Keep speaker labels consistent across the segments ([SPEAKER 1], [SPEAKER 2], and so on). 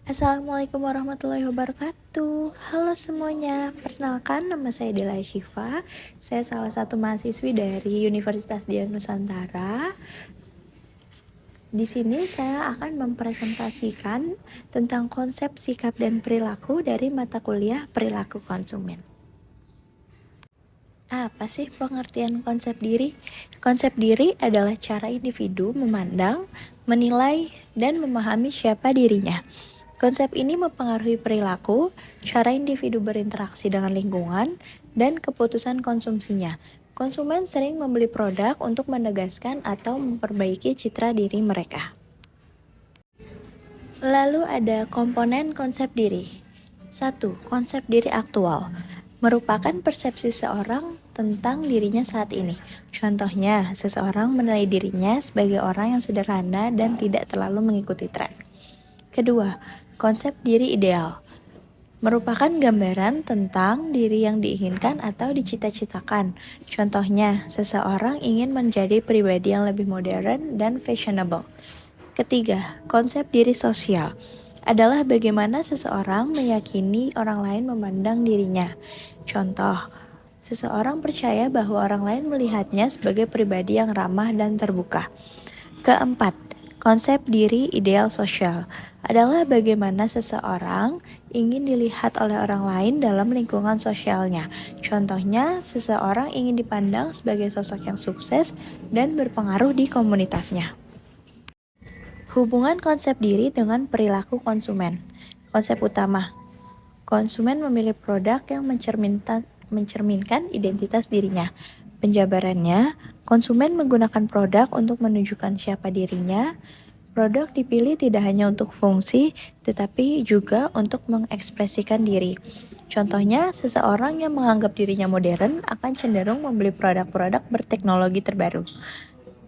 [SPEAKER 1] Assalamualaikum warahmatullahi wabarakatuh. Halo semuanya, perkenalkan nama saya Dela Syifa. Saya salah satu mahasiswi dari Universitas Dian Nusantara. Di sini saya akan mempresentasikan tentang konsep sikap dan perilaku dari mata kuliah perilaku konsumen. Apa sih pengertian konsep diri? Konsep diri adalah cara individu memandang, menilai, dan memahami siapa dirinya. Konsep ini mempengaruhi perilaku, cara individu berinteraksi dengan lingkungan, dan keputusan konsumsinya. Konsumen sering membeli produk untuk menegaskan atau memperbaiki citra diri mereka. Lalu ada komponen konsep diri. 1. Konsep diri aktual merupakan persepsi seorang tentang dirinya saat ini. Contohnya, seseorang menilai dirinya sebagai orang yang sederhana dan tidak terlalu mengikuti tren. Kedua, konsep diri ideal merupakan gambaran tentang diri yang diinginkan atau dicita-citakan. Contohnya, seseorang ingin menjadi pribadi yang lebih modern dan fashionable. Ketiga, konsep diri sosial adalah bagaimana seseorang meyakini orang lain memandang dirinya. Contoh, seseorang percaya bahwa orang lain melihatnya sebagai pribadi yang ramah dan terbuka. Keempat, konsep diri ideal sosial adalah bagaimana seseorang ingin dilihat oleh orang lain dalam lingkungan sosialnya. Contohnya, seseorang ingin dipandang sebagai sosok yang sukses dan berpengaruh di komunitasnya. Hubungan konsep diri dengan perilaku konsumen. Konsep utama, konsumen memilih produk yang mencerminkan identitas dirinya. Penjabarannya, konsumen menggunakan produk untuk menunjukkan siapa dirinya. Produk dipilih tidak hanya untuk fungsi, tetapi juga untuk mengekspresikan diri. Contohnya, seseorang yang menganggap dirinya modern akan cenderung membeli produk-produk berteknologi terbaru.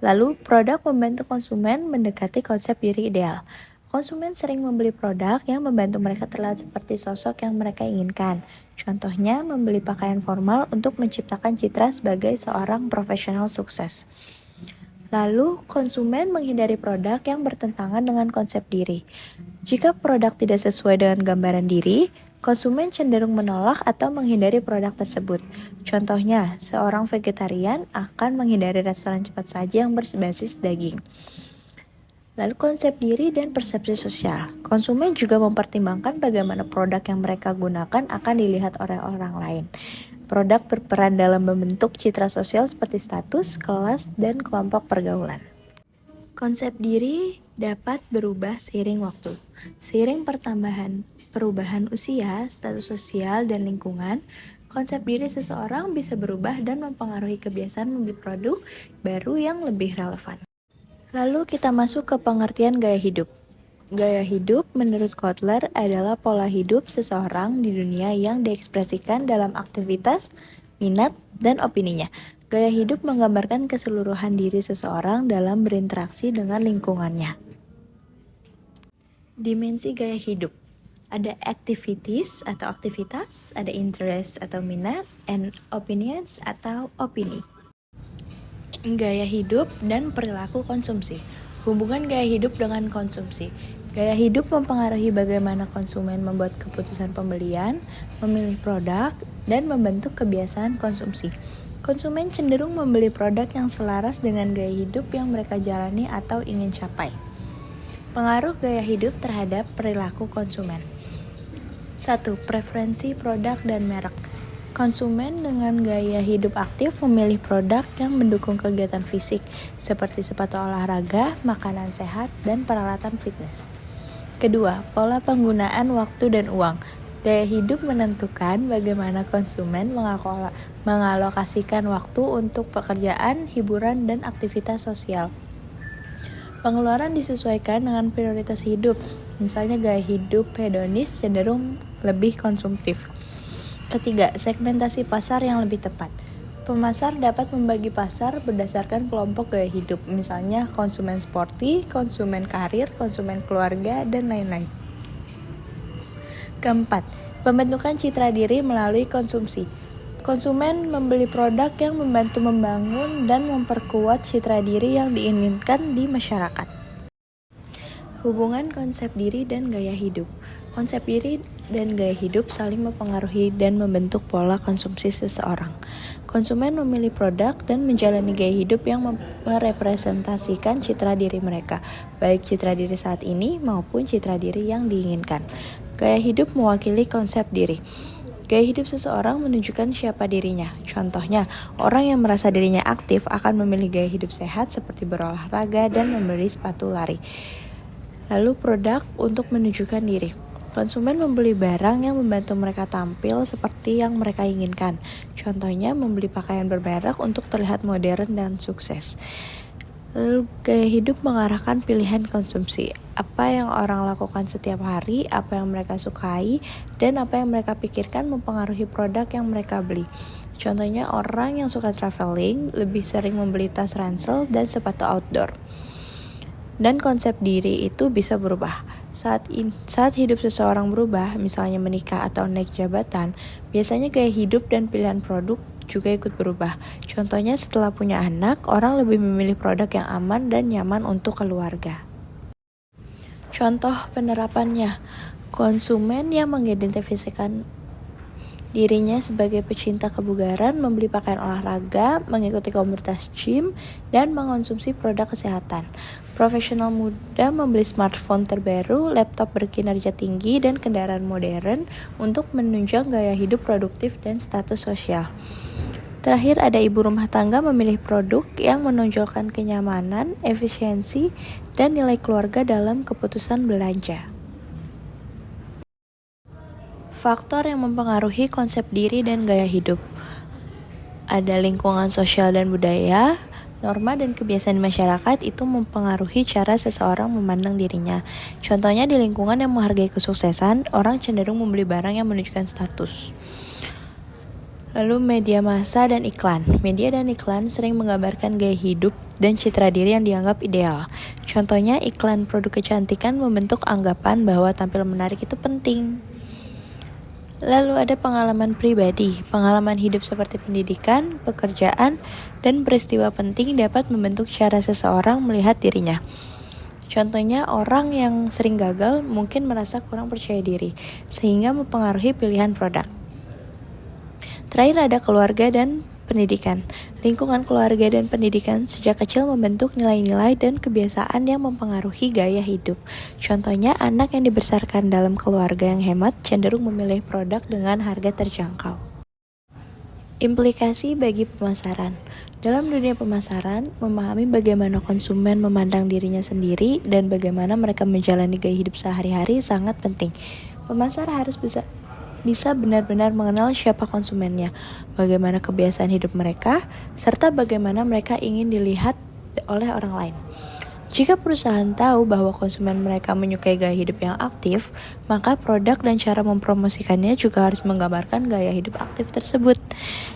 [SPEAKER 1] Lalu, produk membantu konsumen mendekati konsep diri ideal. Konsumen sering membeli produk yang membantu mereka terlihat seperti sosok yang mereka inginkan. Contohnya, membeli pakaian formal untuk menciptakan citra sebagai seorang profesional sukses. Lalu, konsumen menghindari produk yang bertentangan dengan konsep diri. Jika produk tidak sesuai dengan gambaran diri, konsumen cenderung menolak atau menghindari produk tersebut. Contohnya, seorang vegetarian akan menghindari restoran cepat saji yang berbasis daging. Lalu konsep diri dan persepsi sosial. Konsumen juga mempertimbangkan bagaimana produk yang mereka gunakan akan dilihat oleh orang lain. Produk berperan dalam membentuk citra sosial seperti status, kelas, dan kelompok pergaulan. Konsep diri dapat berubah seiring waktu. Seiring perubahan usia, status sosial, dan lingkungan, konsep diri seseorang bisa berubah dan mempengaruhi kebiasaan membeli produk baru yang lebih relevan. Lalu kita masuk ke pengertian gaya hidup. Gaya hidup menurut Kotler adalah pola hidup seseorang di dunia yang diekspresikan dalam aktivitas, minat, dan opininya. Gaya hidup menggambarkan keseluruhan diri seseorang dalam berinteraksi dengan lingkungannya. Dimensi gaya hidup. Ada activities atau aktivitas, ada interest atau minat, and opinions atau opini. Gaya hidup dan perilaku konsumsi. Hubungan gaya hidup dengan konsumsi. Gaya hidup mempengaruhi bagaimana konsumen membuat keputusan pembelian, memilih produk, dan membentuk kebiasaan konsumsi. Konsumen cenderung membeli produk yang selaras dengan gaya hidup yang mereka jalani atau ingin capai. Pengaruh gaya hidup terhadap perilaku konsumen. 1. Preferensi produk dan merek. Konsumen dengan gaya hidup aktif memilih produk yang mendukung kegiatan fisik seperti sepatu olahraga, makanan sehat, dan peralatan fitness. Kedua, pola penggunaan waktu dan uang. Gaya hidup menentukan bagaimana konsumen mengalokasikan waktu untuk pekerjaan, hiburan, dan aktivitas sosial. Pengeluaran disesuaikan dengan prioritas hidup. Misalnya gaya hidup hedonis cenderung lebih konsumtif. Ketiga, segmentasi pasar yang lebih tepat. Pemasar dapat membagi pasar berdasarkan kelompok gaya hidup, misalnya konsumen sporty, konsumen karir, konsumen keluarga, dan lain-lain. Keempat, pembentukan citra diri melalui konsumsi. Konsumen membeli produk yang membantu membangun dan memperkuat citra diri yang diinginkan di masyarakat. Hubungan konsep diri dan gaya hidup. Konsep diri dan gaya hidup saling mempengaruhi dan membentuk pola konsumsi seseorang. Konsumen memilih produk dan menjalani gaya hidup yang merepresentasikan citra diri mereka, baik citra diri saat ini maupun citra diri yang diinginkan. Gaya hidup mewakili konsep diri. Gaya hidup seseorang menunjukkan siapa dirinya. Contohnya, orang yang merasa dirinya aktif akan memilih gaya hidup sehat seperti berolahraga dan membeli sepatu lari. Lalu produk untuk menunjukkan diri. Konsumen membeli barang yang membantu mereka tampil seperti yang mereka inginkan. Contohnya membeli pakaian bermerek untuk terlihat modern dan sukses. Lalu gaya hidup mengarahkan pilihan konsumsi. Apa yang orang lakukan setiap hari, apa yang mereka sukai, dan apa yang mereka pikirkan mempengaruhi produk yang mereka beli. Contohnya orang yang suka traveling lebih sering membeli tas ransel dan sepatu outdoor. Dan konsep diri itu bisa berubah. Saat hidup seseorang berubah, misalnya menikah atau naik jabatan, biasanya gaya hidup dan pilihan produk juga ikut berubah. Contohnya setelah punya anak, orang lebih memilih produk yang aman dan nyaman untuk keluarga. Contoh penerapannya, konsumen yang mengidentifikasikan dirinya sebagai pecinta kebugaran, membeli pakaian olahraga, mengikuti komunitas gym, dan mengonsumsi produk kesehatan. Profesional muda membeli smartphone terbaru, laptop berkinerja tinggi, dan kendaraan modern untuk menunjang gaya hidup produktif dan status sosial. Terakhir, ada ibu rumah tangga memilih produk yang menonjolkan kenyamanan, efisiensi, dan nilai keluarga dalam keputusan belanja. Faktor yang mempengaruhi konsep diri dan gaya hidup. Ada lingkungan sosial dan budaya, norma dan kebiasaan masyarakat itu mempengaruhi cara seseorang memandang dirinya. Contohnya di lingkungan yang menghargai kesuksesan, orang cenderung membeli barang yang menunjukkan status. Lalu media massa dan iklan. Media dan iklan sering menggambarkan gaya hidup dan citra diri yang dianggap ideal. Contohnya iklan produk kecantikan membentuk anggapan bahwa tampil menarik itu penting. Lalu ada pengalaman pribadi. Pengalaman hidup seperti pendidikan, pekerjaan, dan peristiwa penting dapat membentuk cara seseorang melihat dirinya. Contohnya orang yang sering gagal mungkin merasa kurang percaya diri, sehingga mempengaruhi pilihan produk. Terakhir ada keluarga dan pendidikan. Lingkungan keluarga dan pendidikan sejak kecil membentuk nilai-nilai dan kebiasaan yang mempengaruhi gaya hidup. Contohnya, anak yang dibesarkan dalam keluarga yang hemat cenderung memilih produk dengan harga terjangkau. Implikasi bagi pemasaran. Dalam dunia pemasaran, memahami bagaimana konsumen memandang dirinya sendiri dan bagaimana mereka menjalani gaya hidup sehari-hari sangat penting. Pemasar harus bisa benar-benar mengenal siapa konsumennya, bagaimana kebiasaan hidup mereka, serta bagaimana mereka ingin dilihat oleh orang lain. Jika perusahaan tahu bahwa konsumen mereka menyukai gaya hidup yang aktif, maka produk dan cara mempromosikannya juga harus menggambarkan gaya hidup aktif tersebut.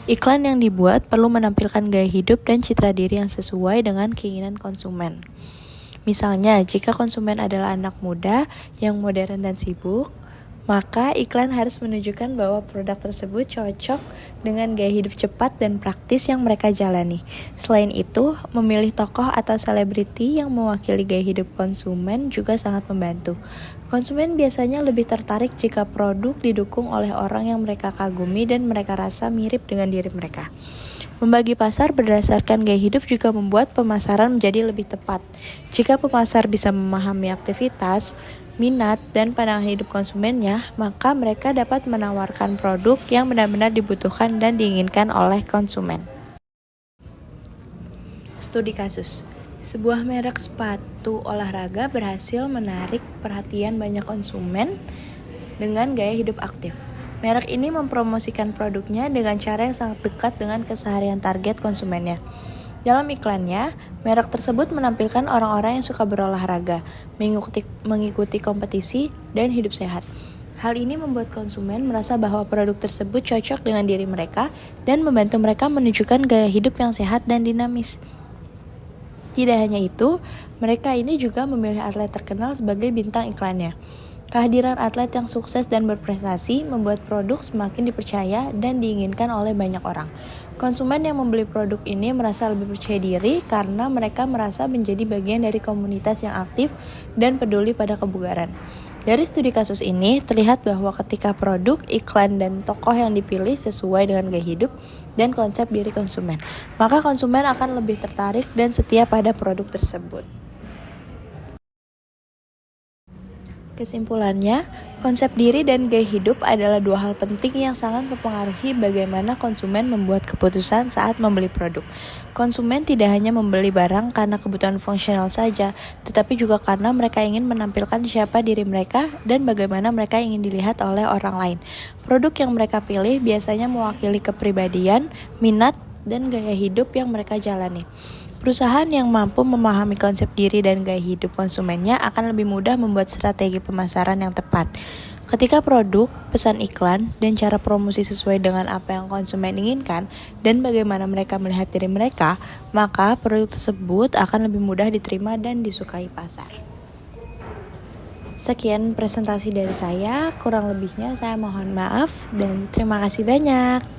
[SPEAKER 1] Iklan yang dibuat perlu menampilkan gaya hidup dan citra diri yang sesuai dengan keinginan konsumen. Misalnya, jika konsumen adalah anak muda yang modern dan sibuk, maka iklan harus menunjukkan bahwa produk tersebut cocok dengan gaya hidup cepat dan praktis yang mereka jalani. Selain itu, memilih tokoh atau selebriti yang mewakili gaya hidup konsumen juga sangat membantu. Konsumen biasanya lebih tertarik jika produk didukung oleh orang yang mereka kagumi dan mereka rasa mirip dengan diri mereka. Membagi pasar berdasarkan gaya hidup juga membuat pemasaran menjadi lebih tepat. Jika pemasar bisa memahami aktivitas, minat, dan pandangan hidup konsumennya, maka mereka dapat menawarkan produk yang benar-benar dibutuhkan dan diinginkan oleh konsumen. Studi kasus. Sebuah merek sepatu olahraga berhasil menarik perhatian banyak konsumen dengan gaya hidup aktif. Merek ini mempromosikan produknya dengan cara yang sangat dekat dengan keseharian target konsumennya. Dalam iklannya, merek tersebut menampilkan orang-orang yang suka berolahraga, mengikuti kompetisi, dan hidup sehat. Hal ini membuat konsumen merasa bahwa produk tersebut cocok dengan diri mereka dan membantu mereka menunjukkan gaya hidup yang sehat dan dinamis. Tidak hanya itu, mereka ini juga memilih atlet terkenal sebagai bintang iklannya. Kehadiran atlet yang sukses dan berprestasi membuat produk semakin dipercaya dan diinginkan oleh banyak orang. Konsumen yang membeli produk ini merasa lebih percaya diri karena mereka merasa menjadi bagian dari komunitas yang aktif dan peduli pada kebugaran. Dari studi kasus ini, terlihat bahwa ketika produk, iklan, dan tokoh yang dipilih sesuai dengan gaya hidup dan konsep diri konsumen, maka konsumen akan lebih tertarik dan setia pada produk tersebut. Kesimpulannya, konsep diri dan gaya hidup adalah dua hal penting yang sangat mempengaruhi bagaimana konsumen membuat keputusan saat membeli produk. Konsumen tidak hanya membeli barang karena kebutuhan fungsional saja, tetapi juga karena mereka ingin menampilkan siapa diri mereka dan bagaimana mereka ingin dilihat oleh orang lain. Produk yang mereka pilih biasanya mewakili kepribadian, minat, dan gaya hidup yang mereka jalani. Perusahaan yang mampu memahami konsep diri dan gaya hidup konsumennya akan lebih mudah membuat strategi pemasaran yang tepat. Ketika produk, pesan iklan, dan cara promosi sesuai dengan apa yang konsumen inginkan dan bagaimana mereka melihat diri mereka, maka produk tersebut akan lebih mudah diterima dan disukai pasar. Sekian presentasi dari saya, kurang lebihnya saya mohon maaf dan terima kasih banyak.